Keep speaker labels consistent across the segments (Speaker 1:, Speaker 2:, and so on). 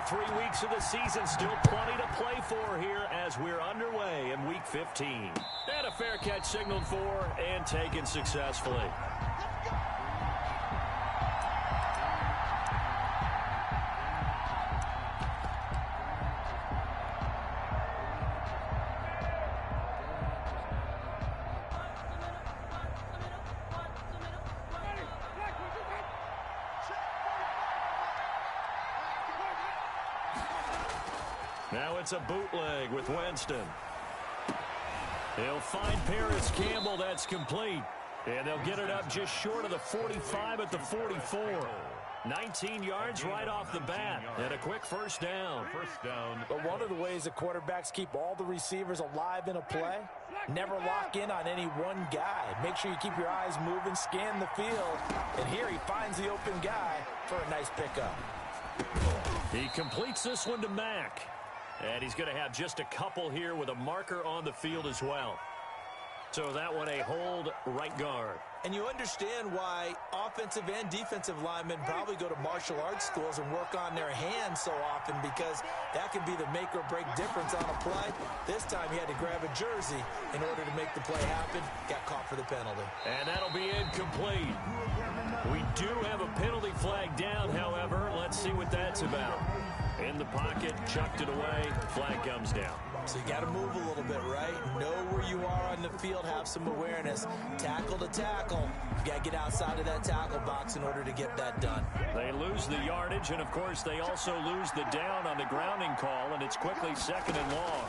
Speaker 1: 3 weeks of the season, still plenty to play for here as we're underway in Week 15. And a fair catch signaled for and taken successfully. Now it's a bootleg with Winston. He'll find Paris Campbell. That's complete. And they'll get it up just short of the 45 at the 44. 19 yards right off the bat. And a quick first down.
Speaker 2: But one of the ways the quarterbacks keep all the receivers alive in a play, never lock in on any one guy. Make sure you keep your eyes moving, scan the field. And here he finds the open guy for a nice pickup.
Speaker 1: He completes this one to Mack. And he's going to have just a couple here with a marker on the field as well. So that one a hold right guard.
Speaker 2: And you understand why offensive and defensive linemen probably go to martial arts schools and work on their hands so often, because that can be the make or break difference on a play. This time he had to grab a jersey in order to make the play happen. Got caught for the penalty.
Speaker 1: And that'll be incomplete. We do have a penalty flag down, however. Let's see what that's about. In the pocket, chucked it away, flag comes down.
Speaker 2: So you got to move a little bit, right? Know where you are on the field, have some awareness. Tackle to tackle. You got to get outside of that tackle box in order to get that done.
Speaker 1: They lose the yardage, and of course they also lose the down on the grounding call, and it's quickly second and long.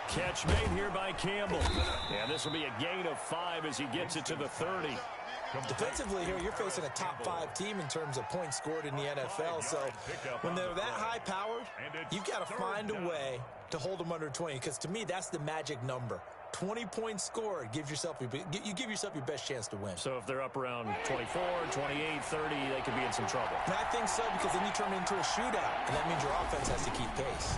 Speaker 1: Catch made here by Campbell. And this will be a gain of 5 as he gets it to the 30.
Speaker 2: Defensively here, you're facing a top 5 team in terms of points scored in the NFL. So when they're that high-powered, you've got to find a way to hold them under 20. Because to me, that's the magic number. 20 points scored. You give yourself your best chance to win.
Speaker 1: So if they're up around 24, 28, 30, they could be in some trouble.
Speaker 2: And I think so, because then you turn it into a shootout, and that means your offense has to keep pace.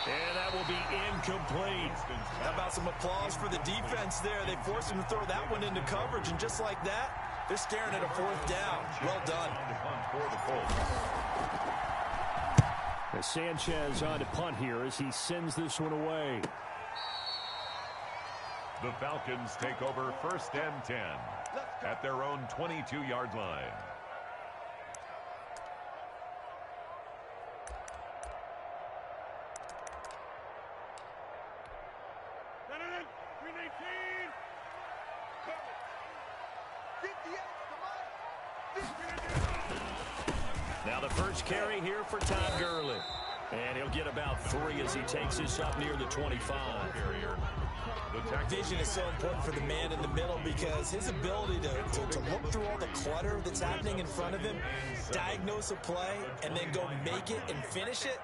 Speaker 1: And that will be incomplete.
Speaker 2: How about some applause for the defense there? They forced him to throw that one into coverage, and just like that, they're staring at a 4th down. Well done.
Speaker 1: Sanchez on to punt here as he sends this one away.
Speaker 3: The Falcons take over 1st and 10 at their own 22-yard line.
Speaker 1: Now the first carry here for Todd Gurley. And he'll get about 3 as he takes this up near the 25.
Speaker 2: Vision is so important for the man in the middle, because his ability to look through all the clutter that's happening in front of him, diagnose a play, and then go make it and finish it,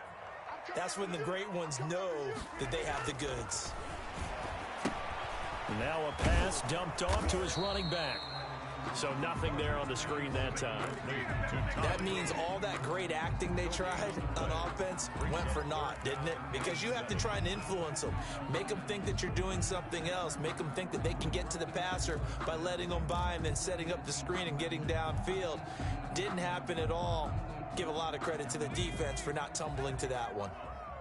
Speaker 2: that's when the great ones know that they have the goods.
Speaker 1: Now a pass dumped off to his running back. So nothing there on the screen that time.
Speaker 2: That means all that great acting they tried on offense went for naught, didn't it? Because you have to try and influence them. Make them think that you're doing something else. Make them think that they can get to the passer by letting them by and then setting up the screen and getting downfield. Didn't happen at all. Give a lot of credit to the defense for not tumbling to that one.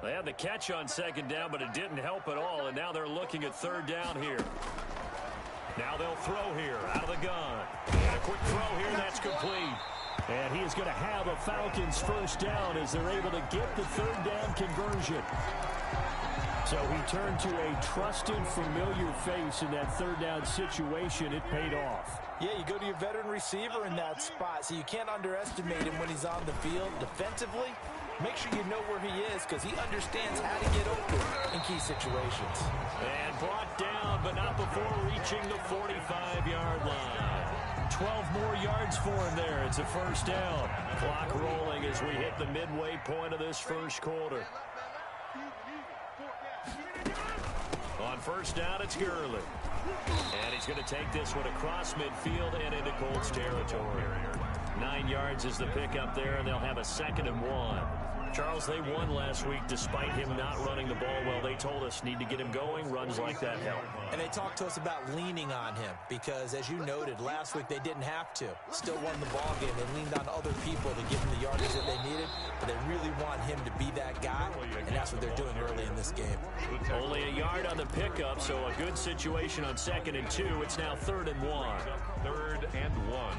Speaker 1: They had the catch on 2nd down, but it didn't help at all, and now they're looking at 3rd down here. Now they'll throw here out of the gun. And a quick throw here, that's complete. And he is going to have a Falcons 1st down as they're able to get the 3rd down conversion. So he turned to a trusted, familiar face in that 3rd down situation. It paid off.
Speaker 2: Yeah, you go to your veteran receiver in that spot, so you can't underestimate him when he's on the field. Defensively, make sure you know where he is, because he understands how to get open in key situations.
Speaker 1: And brought down, but not before reaching the 45-yard line. 12 more yards for him there. It's a 1st down. Clock rolling as we hit the midway point of this 1st quarter. On 1st down, it's Gurley. And he's going to take this one across midfield and into Colts territory. 9 yards is the pickup there, and they'll have a 2nd and 1. Charles, they won last week despite him not running the ball well. They told us need to get him going. Runs like that help.
Speaker 2: And they talked to us about leaning on him because, as you noted, last week they didn't have to. Still won the ball game. They leaned on other people to give him the yardage that they needed, but they really want him to be that guy, and that's what they're doing early in this game.
Speaker 1: Only a yard on the pickup, so a good situation on 2nd and 2. It's now 3rd and 1.
Speaker 3: 3rd and 1.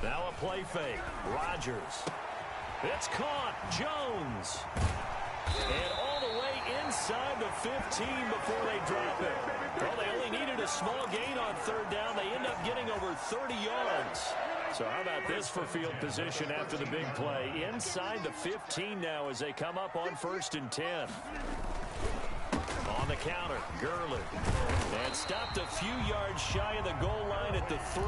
Speaker 1: Now a play fake. Rodgers. It's caught. Jones. And all the way inside the 15 before they drop it. Well, they only needed a small gain on 3rd down. They end up getting over 30 yards. So how about this for field position after the big play? Inside the 15 now as they come up on 1st and 10. On the counter, Gurley. And stopped a few yards shy of the goal line at the 3.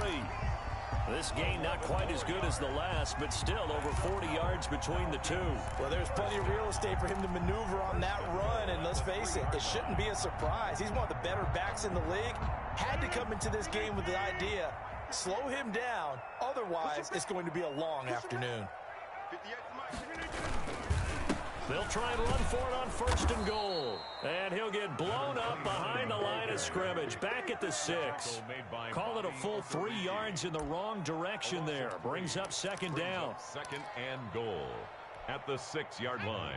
Speaker 1: This gain not quite as good as the last, but still over 40 yards between the two.
Speaker 2: Well, there's plenty of real estate for him to maneuver on that run, and let's face it, it shouldn't be a surprise. He's one of the better backs in the league. Had to come into this game with the idea, slow him down, otherwise it's going to be a long afternoon.
Speaker 1: They'll try and run for it on 1st and goal. And he'll get blown up behind the line of scrimmage. Back at the 6. Call it a full 3 yards in the wrong direction there. Brings up 2nd down.
Speaker 3: 2nd and goal at the 6-yard line.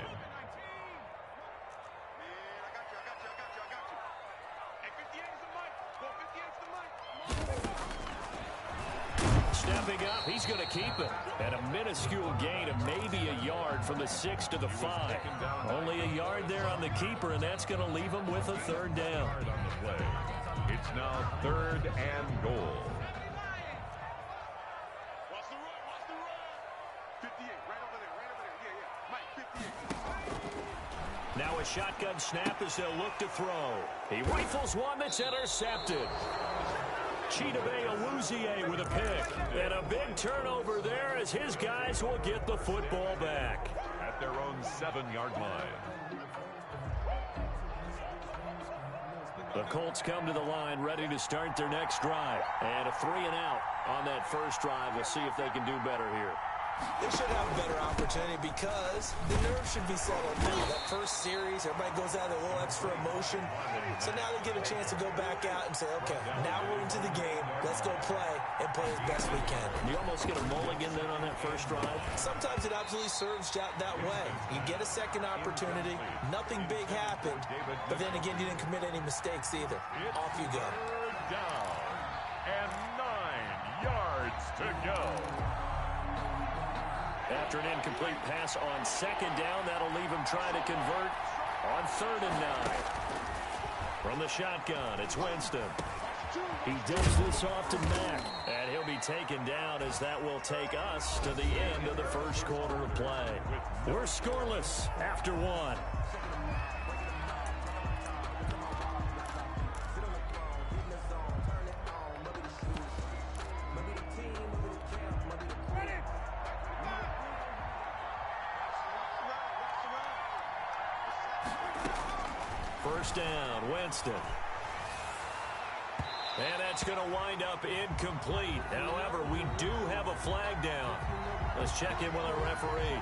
Speaker 1: Stepping up, he's going to keep it. And a minuscule gain of maybe a yard from the 6 to the 5. Only a yard there on the keeper, and that's going to leave him with a 3rd down.
Speaker 3: It's now 3rd and goal.
Speaker 1: Now a shotgun snap as they'll look to throw. He rifles one that's intercepted. Chidobe Awuzie with a pick. And a big turnover there as his guys will get the football back.
Speaker 3: At their own 7-yard line.
Speaker 1: The Colts come to the line ready to start their next drive. And a 3 and out on that first drive. We'll see if they can do better here.
Speaker 2: They should have a better opportunity because the nerves should be settled now. That first series, everybody goes out with a little extra emotion. So now they get a chance to go back out and say, okay, now we're into the game. Let's go play and play as best we can.
Speaker 1: You almost get a mulligan then on that first drive?
Speaker 2: Sometimes it absolutely serves that way. You get a second opportunity. Nothing big happened. But then again, you didn't commit any mistakes either. Off you go.
Speaker 3: 3rd down and 9 yards to go.
Speaker 1: After an incomplete pass on 2nd down, that'll leave him trying to convert on 3rd and 9. From the shotgun, it's Winston. He does this off to Mack, and he'll be taken down as that will take us to the end of the first quarter of play. We're scoreless after 1. First down, Winston. And that's going to wind up incomplete. However, we do have a flag down. Let's check in with our referee.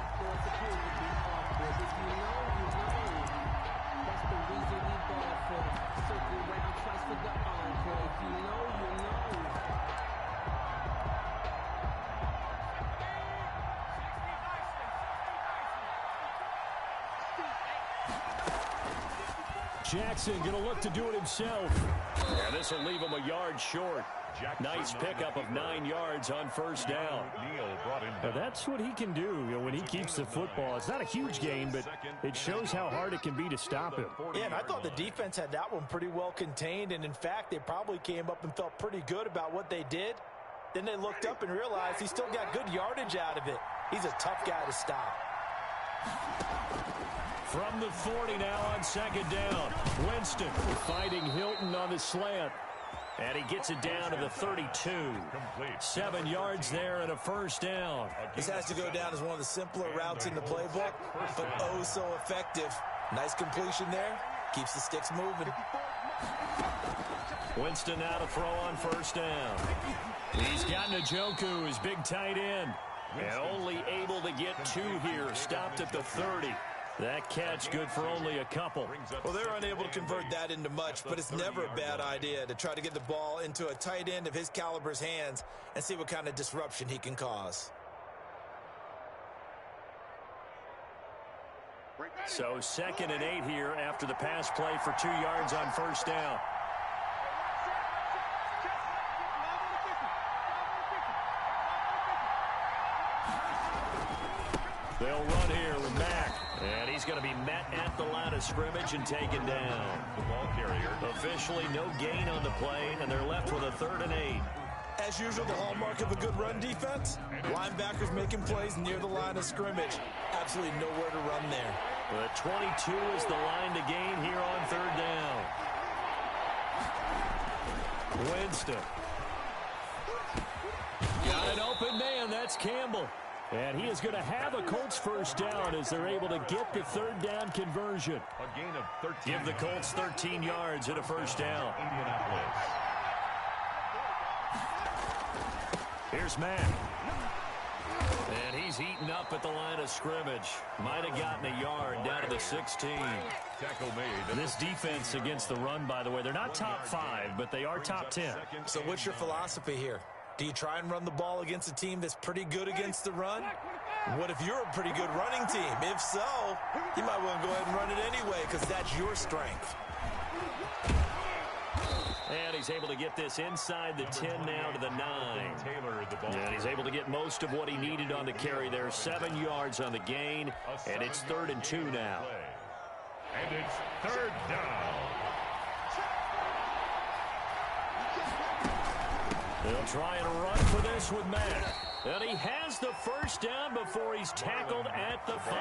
Speaker 1: Jackson going to look to do it himself. And this will leave him a yard short. Nice pickup of 9 yards on first down. Now that's what he can do, when he keeps the football. It's not a huge gain, but it shows how hard it can be to stop him.
Speaker 2: Yeah, and I thought the defense had that one pretty well contained, and in fact, they probably came up and felt pretty good about what they did. Then they looked up and realized he still got good yardage out of it. He's a tough guy to stop.
Speaker 1: From the 40 now on 2nd down. Winston fighting Hilton on the slant. And he gets it down to the 32. 7 yards there and a first down.
Speaker 2: This has to go down as one of the simpler routes in the playbook, but oh so effective. Nice completion there. Keeps the sticks moving.
Speaker 1: Winston now to throw on first down. He's got Njoku, his big tight end. And only able to get 2 here. Stopped at the 30. That catch good for only a couple.
Speaker 2: Well, they're unable to convert that into much, but it's never a bad idea to try to get the ball into a tight end of his caliber's hands and see what kind of disruption he can cause.
Speaker 1: So 2nd and 8 here after the pass play for 2 yards on first down. They'll run here with Mack. And he's going to be met at the line of scrimmage and taken down.
Speaker 3: The ball carrier.
Speaker 1: Officially no gain on the play, and they're left with a 3rd and 8.
Speaker 2: As usual, the hallmark of a good run defense, linebackers making plays near the line of scrimmage. Absolutely nowhere to run there.
Speaker 1: The 22 is the line to gain here on 3rd down. Winston. Got an open man. That's Campbell. And he is going to have a Colts first down as they're able to get the 3rd down conversion.
Speaker 3: A gain of 13.
Speaker 1: Give the Colts 13 yards and a first down.
Speaker 3: Indianapolis.
Speaker 1: Here's Mack. And he's eaten up at the line of scrimmage. Might have gotten a yard down to the 16.
Speaker 3: Tackle made.
Speaker 1: This defense against the run, by the way, they're not top 5, but they are top 10.
Speaker 2: So what's your philosophy here? Do you try and run the ball against a team that's pretty good against the run? What if you're a pretty good running team? If so, you might want to go ahead and run it anyway because that's your strength.
Speaker 1: And he's able to get this inside the 10 now to the 9. And he's able to get most of what he needed on the carry there. 7 yards on the gain, and it's 3rd and 2 now.
Speaker 3: And it's 3rd down.
Speaker 1: They'll try and run for this with Mack. And he has the first down before he's tackled at the 5.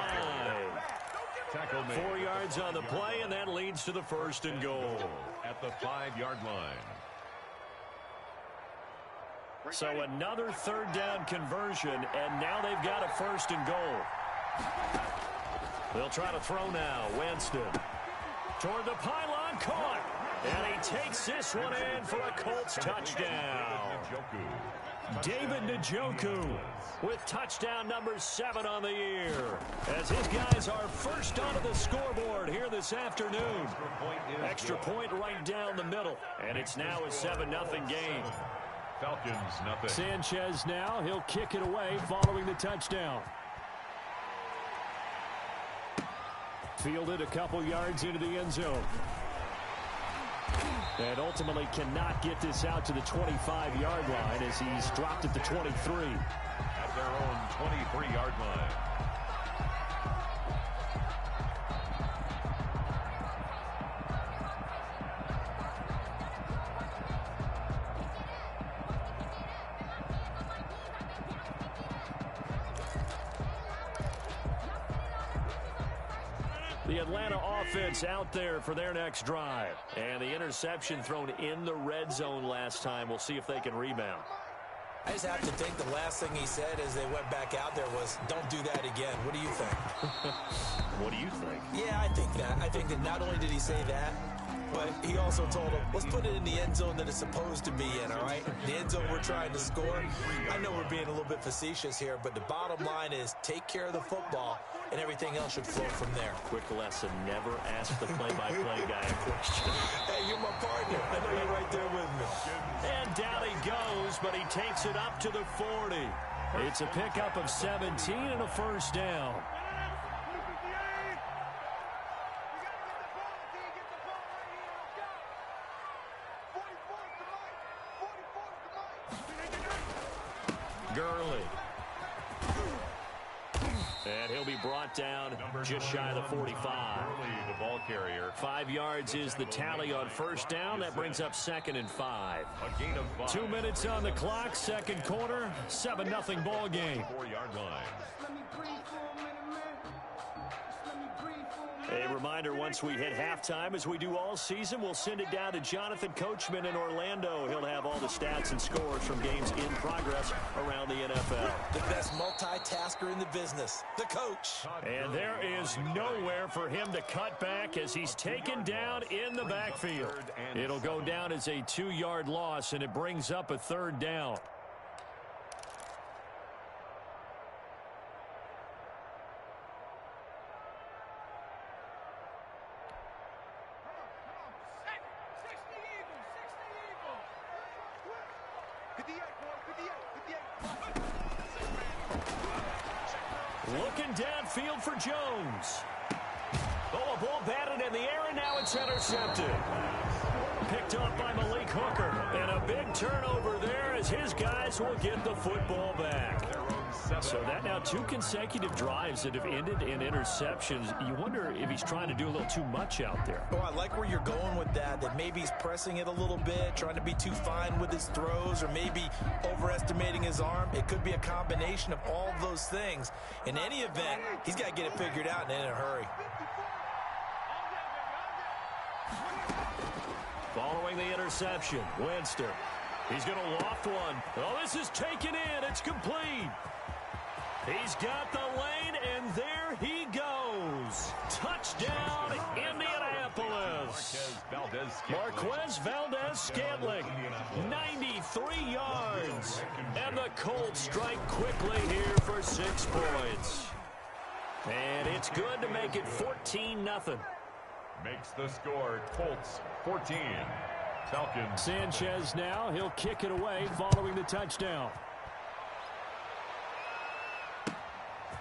Speaker 3: Tackle made.
Speaker 1: 4 yards on the play, and that leads to the 1st and goal.
Speaker 3: At the 5-yard line.
Speaker 1: So another 3rd down conversion, and now they've got a 1st and goal. They'll try to throw now. Winston toward the pylon, caught. And he takes this one in for a Colts touchdown. David Njoku with touchdown number 7 on the year. As his guys are first onto the scoreboard here this afternoon. Extra point right down the middle. And it's now a 7-0 game.
Speaker 3: Falcons nothing.
Speaker 1: Sanchez now, he'll kick it away following the touchdown. Fielded a couple yards into the end zone. And ultimately cannot get this out to the 25-yard line as he's dropped at the 23.
Speaker 3: At their own 23-yard line.
Speaker 1: The Atlanta offense out there for their next drive. And the interception thrown in the red zone last time. We'll see if they can rebound.
Speaker 2: I just have to think the last thing he said as they went back out there was, don't do that again. What do you think?
Speaker 1: What do you think?
Speaker 2: Yeah, I think that. I think that not only did he say that, but he also told him, let's put it in the end zone that it's supposed to be in, all right? The end zone we're trying to score. I know we're being a little bit facetious here, but the bottom line is take care of the football, and everything else should flow from there.
Speaker 1: Quick lesson, never ask the play-by-play guy a question.
Speaker 2: Hey, you're my partner. I know you're right there with me.
Speaker 1: And down he goes, but he takes it up to the 40. It's a pickup of 17 and a first down. Gurley. And he'll be brought down just shy of the 45.
Speaker 3: The ball carrier.
Speaker 1: 5 yards is the tally on first down. That brings up 2nd and 5.
Speaker 3: A gain of 5.
Speaker 1: 2 minutes on the clock, second quarter, 7-0 ball game.
Speaker 3: 4-yard line.
Speaker 1: A reminder, once we hit halftime, as we do all season, we'll send it down to Jonathan Coachman in Orlando. He'll have all the stats and scores from games in progress around the NFL.
Speaker 2: The best multitasker in the business, the coach.
Speaker 1: And there is nowhere for him to cut back as he's taken down in the backfield. It'll go down as a 2-yard loss, and it brings up a 3rd down. Looking downfield for Jones. Oh, a ball batted in the air, and now it's intercepted. Picked off by Malik Hooker. And a big turnover there as his guys will get the football back. So that now 2 consecutive drives that have ended in interceptions. You wonder if he's trying to do a little too much out there.
Speaker 2: Oh, I like where you're going with that maybe he's pressing it a little bit, trying to be too fine with his throws, or maybe overestimating his arm. It could be a combination of all of those things. In any event, he's got to get it figured out and in a hurry.
Speaker 1: Following the interception, Winster. He's going to loft one. Oh, this is taken in. It's complete. He's got the lane, and there he goes. Touchdown, Indianapolis. Marquez Valdez-Scantling, 93 yards. And the Colts strike quickly here for 6 points. And it's good to make it 14-0.
Speaker 3: Makes the score Colts 14. Falcons.
Speaker 1: Sanchez now. He'll kick it away following the touchdown.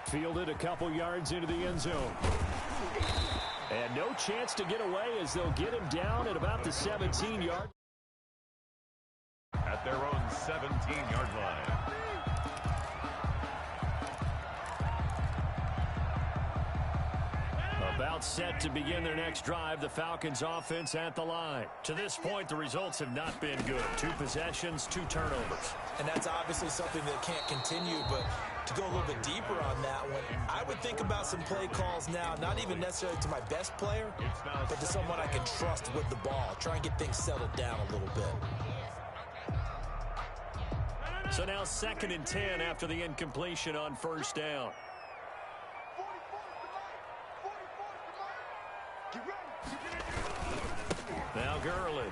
Speaker 1: Fielded a couple yards into the end zone. And no chance to get away as they'll get him down at about the 17-yard.
Speaker 3: At their own 17-yard line.
Speaker 1: About set to begin their next drive, the Falcons offense at the line. To this point, the results have not been good. 2 possessions, 2 turnovers.
Speaker 2: And that's obviously something that can't continue, but to go a little bit deeper on that one, I would think about some play calls now, not even necessarily to my best player, but to someone I can trust with the ball. Try and get things settled down a little bit.
Speaker 1: So now 2nd and 10 after the incompletion on first down. Now Gurley.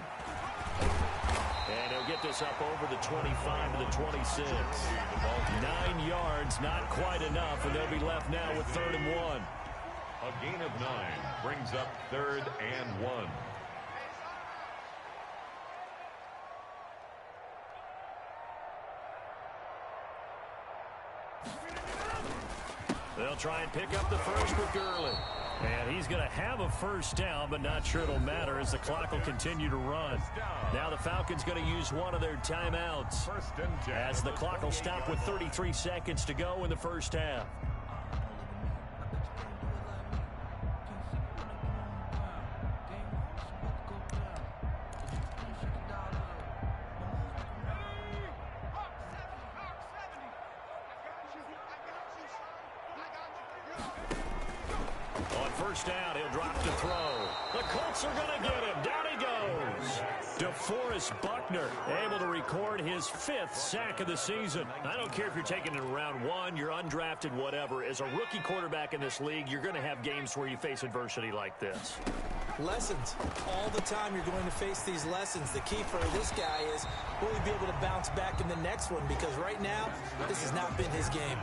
Speaker 1: And he'll get this up over the 25 to the 26. 9 yards, not quite enough, and they'll be left now with 3rd and 1.
Speaker 3: A gain of 9 brings up 3rd and 1.
Speaker 1: They'll try and pick up the first with Gurley. And he's going to have a first down, but not sure it'll matter as the clock will continue to run. Now the Falcons going to use one of their timeouts as the clock will stop with 33 seconds to go in the first half. First down, he'll drop to throw. The Colts are going to get him. Down he goes. DeForest Buckner able to record his 5th sack of the season. I don't care if you're taking it in round 1, you're undrafted, whatever. As a rookie quarterback in this league, you're going to have games where you face adversity like this.
Speaker 2: Lessons. All the time you're going to face these lessons. The key for this guy is, will he be able to bounce back in the next one? Because right now, this has not been his game.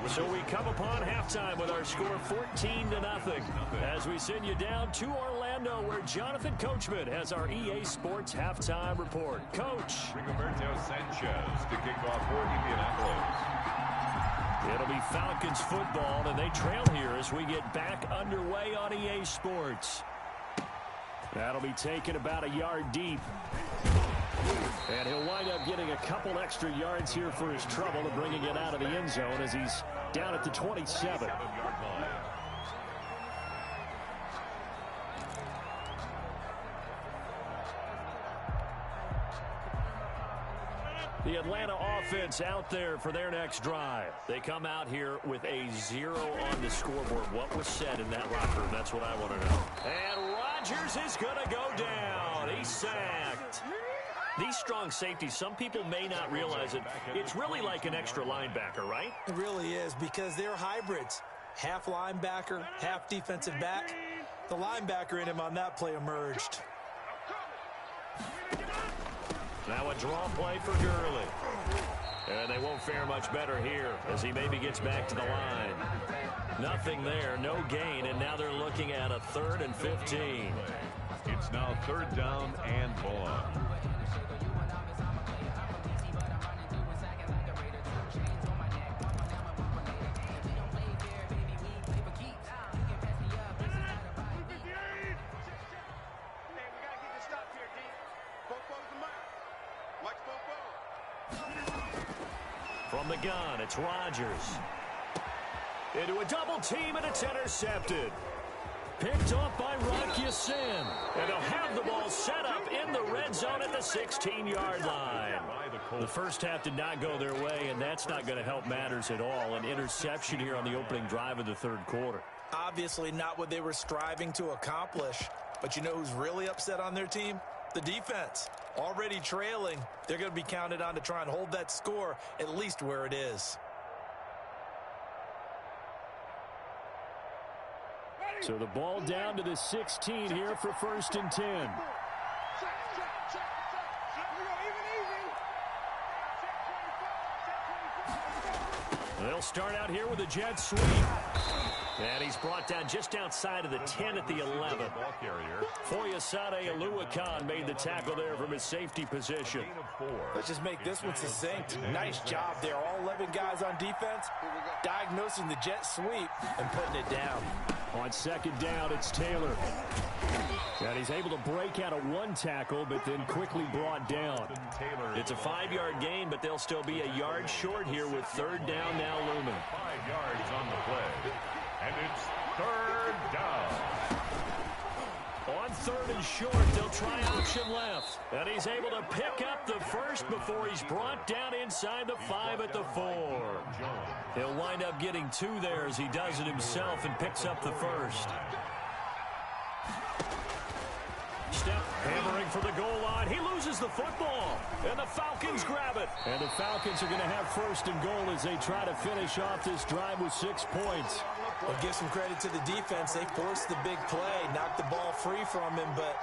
Speaker 1: So we come upon halftime with our score 14-0 as we send you down to Orlando where Jonathan Coachman has our EA Sports halftime report. Coach.
Speaker 3: Rigoberto Sanchez to kick off for Indianapolis.
Speaker 1: It'll be Falcons football, and they trail here as we get back underway on EA Sports. That'll be taken about a yard deep. And he'll wind up getting a couple extra yards here for his trouble and bringing it out of the end zone as he's down at the 27. The Atlanta offense out there for their next drive. They come out here with a 0 on the scoreboard. What was said in that locker room? That's what I want to know. And Rodgers is going to go down. He's sacked. These strong safeties, some people may not realize it. It's really like an extra linebacker, right?
Speaker 2: It really is, because they're hybrids. Half linebacker, half defensive back. The linebacker in him on that play emerged.
Speaker 1: Now a draw play for Gurley. And they won't fare much better here as he maybe gets back to the line. Nothing there, no gain, and now they're looking at a 3rd and 15.
Speaker 3: It's now 3rd down and long.
Speaker 1: From the gun, it's Rodgers. Into a double team, and it's intercepted. Picked off by Rock Ya-Sin. And they'll have the ball set up in the red zone at the 16-yard line. The first half did not go their way, and that's not going to help matters at all. An interception here on the opening drive of the 3rd quarter.
Speaker 2: Obviously not what they were striving to accomplish. But you know who's really upset on their team? The defense. Already trailing, they're going to be counted on to try and hold that score at least where it is.
Speaker 1: So the ball down to the 16 here for 1st and 10. They'll start out here with a jet sweep. And he's brought down just outside of the 10 at the 11. Foyesade Oluwakan made the tackle there from his safety position.
Speaker 2: Let's just make this one succinct. Nice job there. All 11 guys on defense diagnosing the jet sweep and putting it down.
Speaker 1: On 2nd down, it's Taylor. And he's able to break out of 1 tackle, but then quickly brought down. It's a 5-yard gain, but they'll still be a yard short here with 3rd down now looming.
Speaker 3: 5 yards on the play. And it's 3rd down.
Speaker 1: On 3rd and short, they'll try option left. And he's able to pick up the first before he's brought down inside the 5 at the 4. He'll wind up getting 2 there as he does it himself and picks up the first. Step hammering for the goal line. He loses the football. And the Falcons grab it. And the Falcons are going to have 1st and goal as they try to finish off this drive with 6 points.
Speaker 2: Well, give some credit to the defense. They forced the big play, knocked the ball free from him, but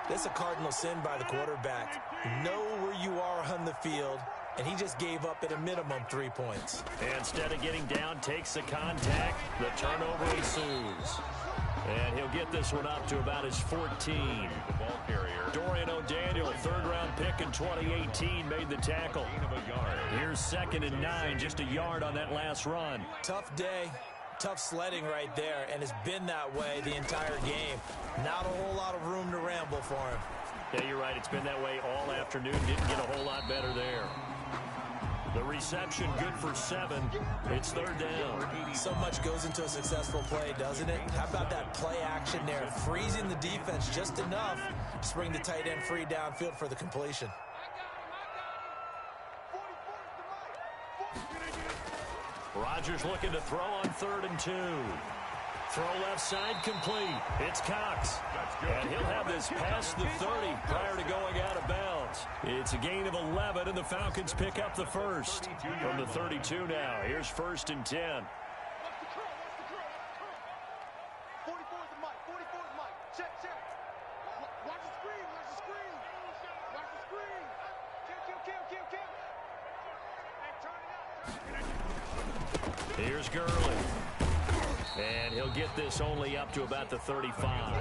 Speaker 2: that's a cardinal sin by the quarterback. Know where you are on the field, and he just gave up at a minimum 3 points.
Speaker 1: And instead of getting down, takes the contact. The turnover ensues. And he'll get this one up to about his 14.
Speaker 3: The ball carrier.
Speaker 1: Dorian O'Daniel, 3rd-round pick in 2018, made the tackle. Here's 2nd and 9, just a yard on that last run.
Speaker 2: Tough day. Tough sledding right there, and it's been that way the entire game. Not a whole lot of room to ramble for him.
Speaker 1: Yeah, you're right. It's been that way all afternoon. Didn't get a whole lot better there. The reception good for 7. It's 3rd down.
Speaker 2: So much goes into a successful play, doesn't it? How about that play action there? Freezing the defense just enough to bring the tight end free downfield for the completion.
Speaker 1: Rodgers looking to throw on 3rd and 2. Throw left side complete. It's Cox. And he'll have this past the 30 prior to going out of bounds. It's a gain of 11, and the Falcons pick up the first. From the 32 now, here's 1st and 10. Here's Gurley. And he'll get this only up to about the 35.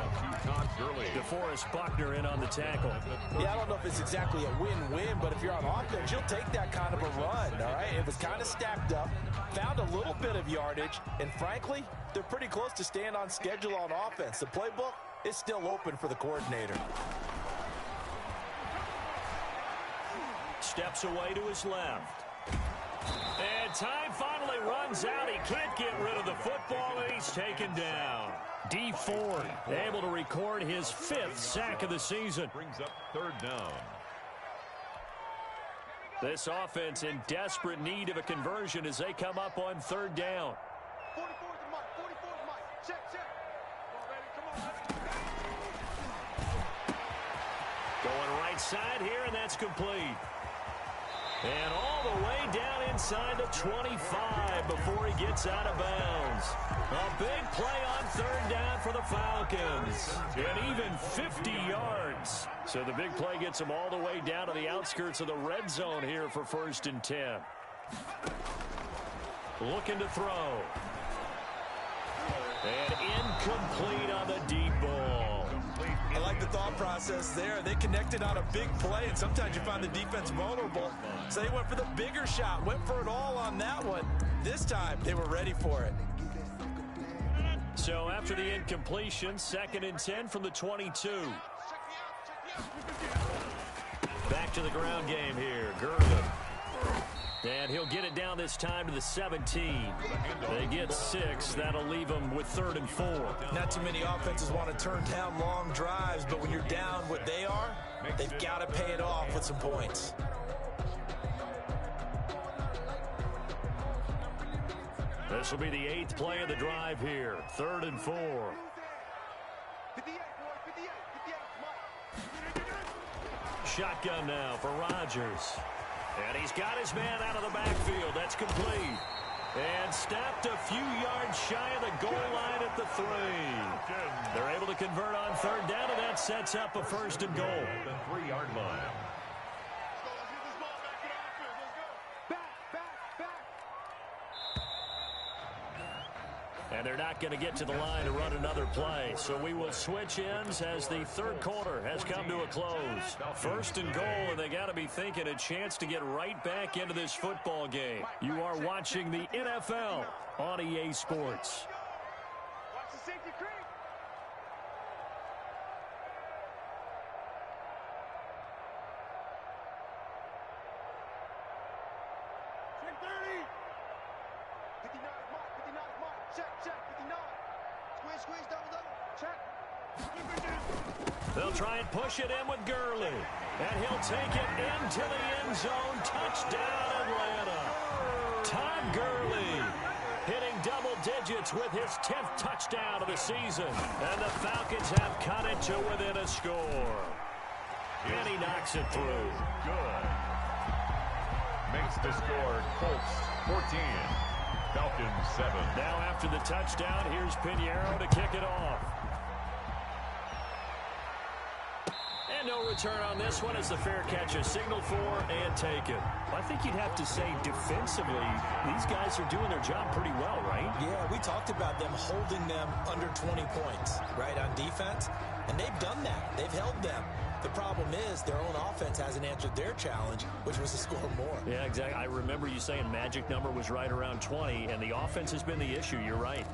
Speaker 1: DeForest Buckner in on the tackle.
Speaker 2: Yeah, I don't know if it's exactly a win-win, but if you're on offense, you'll take that kind of a run, all right? It was kind of stacked up, found a little bit of yardage, and frankly, they're pretty close to staying on schedule on offense. The playbook is still open for the coordinator.
Speaker 1: steps away to his left. And time finally runs out. He can't get rid of the football, and he's taken down. D. Ford able to record his 5th sack of the season.
Speaker 3: Brings up 3rd down.
Speaker 1: This offense in desperate need of a conversion as they come up on 3rd down.
Speaker 4: 44's the mark. 44's the mark. Check, check. Come on, baby. Come on.
Speaker 1: Going right side here, and that's complete. And all the way down inside the 25 before he gets out of bounds. A big play on 3rd down for the Falcons. And even 50 yards. So the big play gets them all the way down to the outskirts of the red zone here for 1st and 10. Looking to throw. And incomplete on the deep ball.
Speaker 2: I like the thought process there. They connected on a big play, and sometimes you find the defense vulnerable. So they went for the bigger shot, went for it all on that one. This time, they were ready for it.
Speaker 1: So after the incompletion, 2nd and 10 from the 22. Back to the ground game here. Gurley. And he'll get it down this time to the 17. They get 6. That'll leave them with 3rd and 4.
Speaker 2: Not too many offenses want to turn down long drives, but when you're down what they are, they've got to pay it off with some points.
Speaker 1: This will be the 8th play of the drive here. 3rd and 4.
Speaker 4: 58, boy. 58. 58. Mike.
Speaker 1: Shotgun now for Rodgers. And he's got his man out of the backfield. That's complete. And snapped a few yards shy of the goal line at the 3. They're able to convert on 3rd down, and that sets up a 1st and goal.
Speaker 3: The 3-yard line.
Speaker 4: Let's get this ball back to the offense. Let's go. Back, back, back.
Speaker 1: And they're not going to get to the line to run another play. So we will switch ends as the 3rd quarter has come to a close. 1st and goal, and they got to be thinking a chance to get right back into this football game. You are watching the NFL on EA Sports.
Speaker 4: Watch the safety creep. Check 30. 59 mark. 59 mark. Check, check. 59. Squeeze, squeeze, double. Check.
Speaker 1: They'll try and push it in with Gurley. And he'll take it into the end zone. Touchdown, Atlanta. Todd Gurley hitting double digits with his 10th touchdown of the season. And the Falcons have cut it to within a score. And he knocks it through.
Speaker 3: Good. Makes the score Colts 14. Falcons 7.
Speaker 1: Now after the touchdown, here's Pinheiro to kick it off. And no return on this one as the fair catch is signaled for and taken. I think you'd have to say defensively, these guys are doing their job pretty well, right?
Speaker 2: Yeah, we talked about them holding them under 20 points, right, on defense. And they've done that. They've held them. The problem is their own offense hasn't answered their challenge, which was to score more.
Speaker 1: Yeah, exactly. I remember you saying magic number was right around 20, and the offense has been the issue. You're right.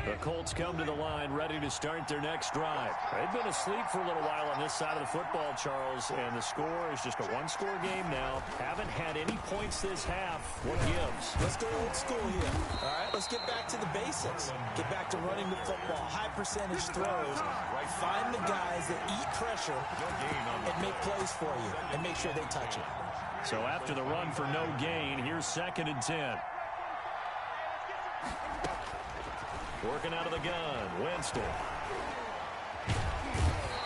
Speaker 1: The Colts come to the line ready to start their next drive. They've been asleep for a little while on this side of the football, Charles, and the score is just a one-score game now. Haven't had any points this half. What gives?
Speaker 2: Let's go old school here. All right, let's get back to the basics. Get back to running the football, high percentage throws. Find the guys that eat pressure and make plays for you and make sure they touch it.
Speaker 1: So after the run for no gain, here's 2nd and 10. Working out of the gun, Winston.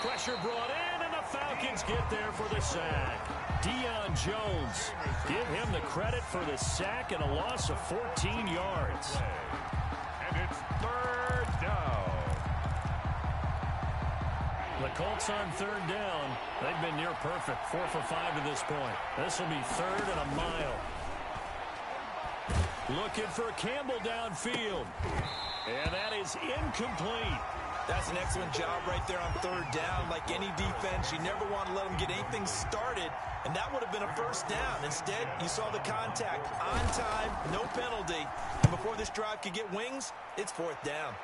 Speaker 1: Pressure brought in, and the Falcons get there for the sack. Deion Jones, give him the credit for the sack and a loss of 14 yards.
Speaker 3: And it's 3rd down.
Speaker 1: The Colts on 3rd down. They've been near perfect, 4 for 5 to this point. This will be 3rd and a mile. Looking for Campbell downfield. And that is incomplete.
Speaker 2: That's an excellent job right there on 3rd down. Like any defense, you never want to let them get anything started, and that would have been a 1st down. Instead, you saw the contact on time, no penalty. And before this drive could get wings, it's 4th down.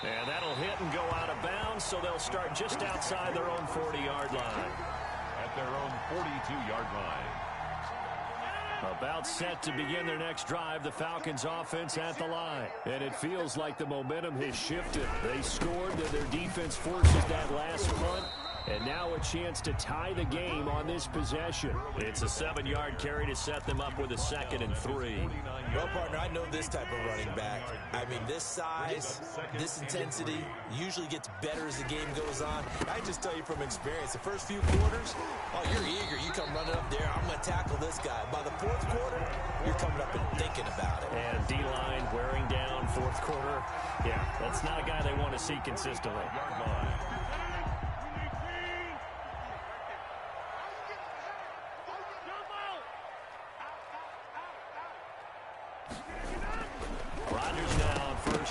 Speaker 1: And that'll hit and go out of bounds, so they'll start just outside their own 40-yard line.
Speaker 3: At their own 42-yard line.
Speaker 1: About set to begin their next drive, the Falcons offense at the line. And it feels like the momentum has shifted. They scored, then their defense forces that last punt. And now a chance to tie the game on this possession. It's a 7-yard carry to set them up with a 2nd and 3.
Speaker 2: Well, partner, I know this type of running back. I mean, this size, this intensity usually gets better as the game goes on. I just tell you from experience, the first few quarters, oh, you're eager. You come running up there, I'm going to tackle this guy. By the 4th quarter, you're coming up and thinking about it.
Speaker 1: And D-line wearing down 4th quarter. Yeah, that's not a guy they want to see consistently.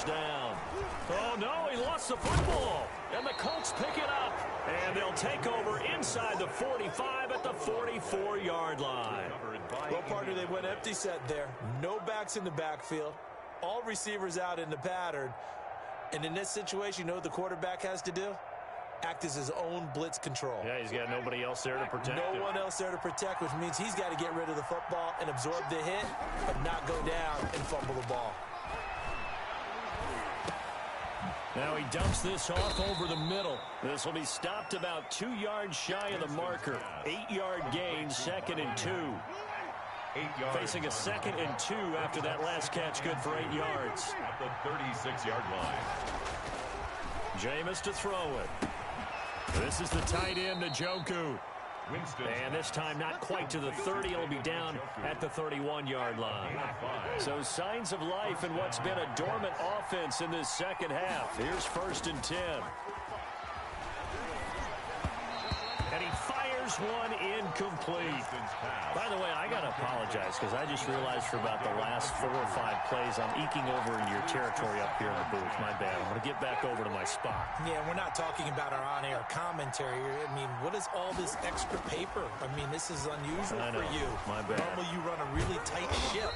Speaker 1: Down. Oh, no, he lost the football. And the Colts pick it up. And they'll take over inside the 45 at the 44-yard line.
Speaker 2: Well, partner, they went empty set there. No backs in the backfield. All receivers out in the pattern. And in this situation, you know what the quarterback has to do? Act as his own blitz control.
Speaker 1: Yeah, he's got nobody else there to protect him.
Speaker 2: No one else there to protect, which means he's got to get rid of the football and absorb the hit, but not go down and fumble the ball.
Speaker 1: Now he dumps this off over the middle. This will be stopped about 2 yards shy of the marker. 8-yard gain, 2nd and 2. Facing a 2nd and 2 after that last catch, good for 8 yards.
Speaker 3: At the 36-yard line.
Speaker 1: Jameis to throw it. This is the tight end, Njoku. And this time not quite to the 30. It'll be down at the 31-yard line. So signs of life in what's been a dormant offense in this second half. Here's 1st and 10. And he fires one incomplete. By the way, I got to apologize because I just realized for about the last 4 or 5 plays I'm eking over into your territory up here in the booth. My bad. I'm going to get back over to my spot.
Speaker 2: Yeah, we're not talking about our on-air commentary. I mean, what is all this extra paper? I mean, this is unusual for you.
Speaker 1: My bad.
Speaker 2: Normally you run a really tight ship.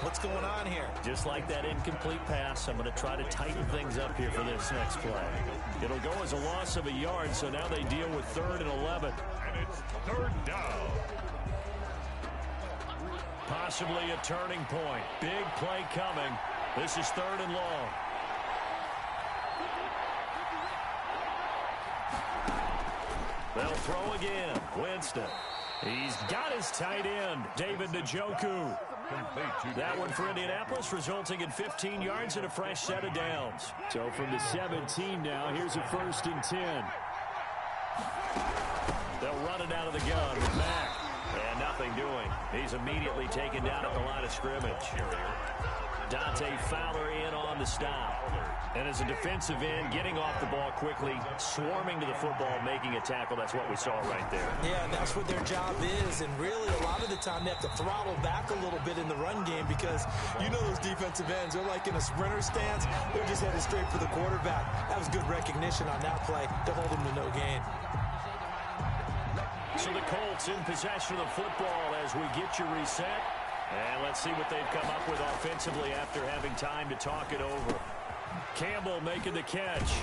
Speaker 2: What's going on here?
Speaker 1: Just like that incomplete pass, I'm going to try to tighten things up here for this next play. It'll go as a loss of a yard, so now they deal with 3rd and 11.
Speaker 3: And it's 3rd down.
Speaker 1: Possibly a turning point. Big play coming. This is 3rd and long. They'll throw again. Winston. He's got his tight end, David Njoku. That one for Indianapolis, resulting in 15 yards and a fresh set of downs. So from the 17 now, here's a 1st and 10. They'll run it out of the gun with Mack. And nothing doing. He's immediately taken down at the line of scrimmage. Dante Fowler in on the stop. And as a defensive end, getting off the ball quickly, swarming to the football, making a tackle. That's what we saw right there.
Speaker 2: Yeah, and that's what their job is. And really, a lot of the time, they have to throttle back a little bit in the run game because you know those defensive ends, they're like in a sprinter stance. They're just headed straight for the quarterback. That was good recognition on that play to hold him to no gain.
Speaker 1: So the Colts in possession of the football as we get you reset. And let's see what they've come up with offensively after having time to talk it over. Campbell making the catch.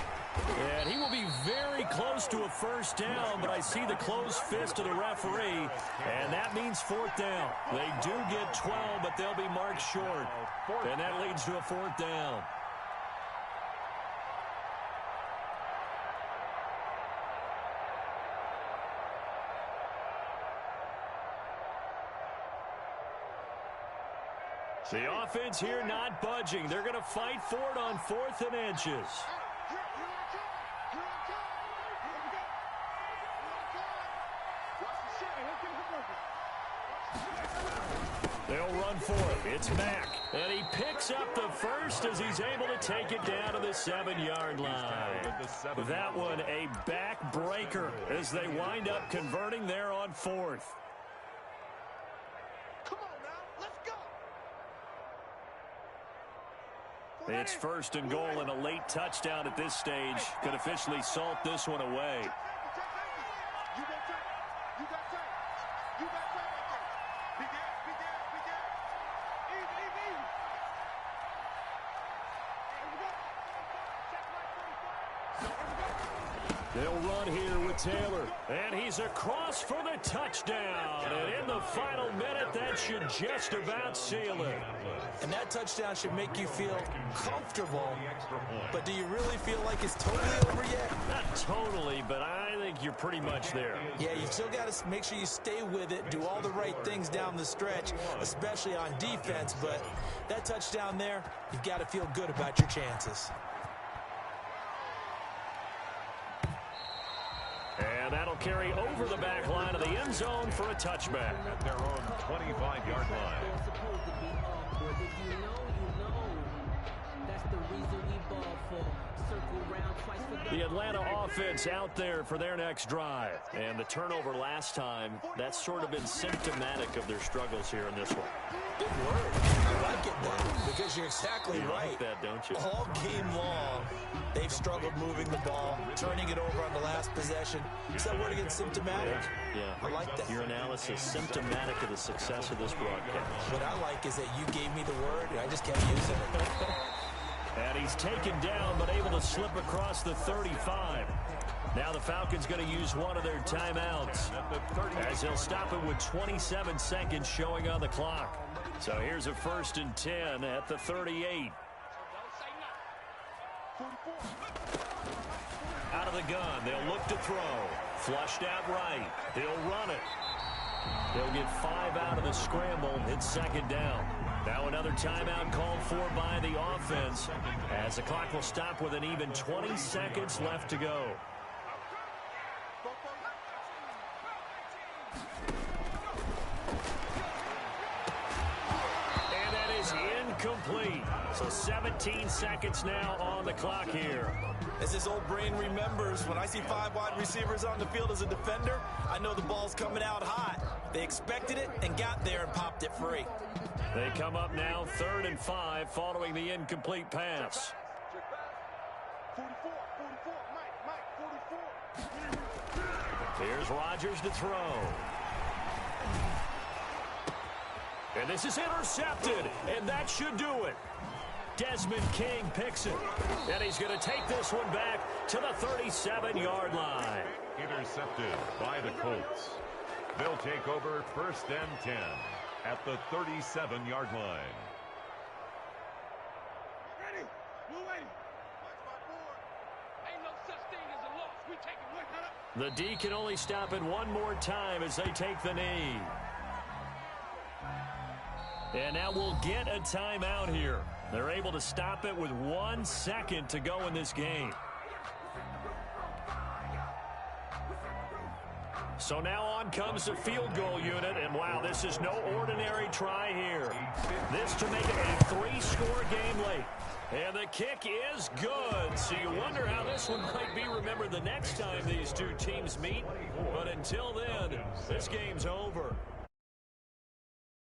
Speaker 1: And he will be very close to a 1st down, but I see the closed fist of the referee, and that means 4th down. They do get 12, but they'll be marked short, and that leads to a 4th down. The offense here not budging. They're going to fight for it on 4th and inches. They'll run for it. It's Mack. And he picks up the 1st as he's able to take it down to the 7-yard line. That one a backbreaker as they wind up converting there on 4th. It's 1st and goal and a late touchdown at this stage. Could officially salt this one away. They'll run here with Taylor. And he's across for the touchdown. And in the final minute, that should just about seal it.
Speaker 2: And that touchdown should make you feel comfortable. But do you really feel like it's totally over yet?
Speaker 1: Not totally, but I think you're pretty much there.
Speaker 2: Yeah, you still got to make sure you stay with it, do all the right things down the stretch, especially on defense. But that touchdown there, you've got to feel good about your chances.
Speaker 1: And that'll carry over the back line of the end zone for a touchback.
Speaker 3: At their own 25-yard line.
Speaker 1: The Atlanta offense out there for their next drive. And the turnover last time, that's sort of been symptomatic of their struggles here in this one.
Speaker 2: Good word. I like it, though, because you're exactly right.
Speaker 1: Like that, don't you?
Speaker 2: All game long, they've struggled moving the ball, turning it over on the last possession. Is that word again, symptomatic?
Speaker 1: Yeah.
Speaker 2: I like that.
Speaker 1: Your analysis, symptomatic of the success of this broadcast.
Speaker 2: What I like is that you gave me the word, and I just kept using it.
Speaker 1: And he's taken down, but able to slip across the 35. Now the Falcons going to use one of their timeouts, as they'll stop it with 27 seconds showing on the clock. So here's a 1st and 10 at the 38. Out of the gun, they'll look to throw. Flushed out right. He'll run it. They'll get 5 out of the scramble. It's 2nd down. Now another timeout called for by the offense, as the clock will stop with an even 20 seconds left to go. And that is incomplete. So 17 seconds now on the clock here.
Speaker 2: As this old brain remembers, when I see 5 wide receivers on the field as a defender, I know the ball's coming out hot. They expected it and got there and popped it free.
Speaker 1: They come up now 3rd and 5 following the incomplete pass.
Speaker 4: 44, Mike, 44.
Speaker 1: Here's Rodgers to throw. And this is intercepted, and that should do it. Desmond King picks it, and he's going to take this one back to the 37-yard line.
Speaker 3: Intercepted by the Colts. They'll take over 1st and 10 at the 37-yard line.
Speaker 4: Ready? We're waiting. Watch my board. Ain't no such thing as a loss. We take it 100.
Speaker 1: The D can only stop it one more time as they take the knee. And now we'll get a timeout here. They're able to stop it with 1 second to go in this game. So now on comes the field goal unit, and wow, this is no ordinary try here. This to make it a 3-score game late. And the kick is good, so you wonder how this one might be remembered the next time these two teams meet. But until then, this game's over.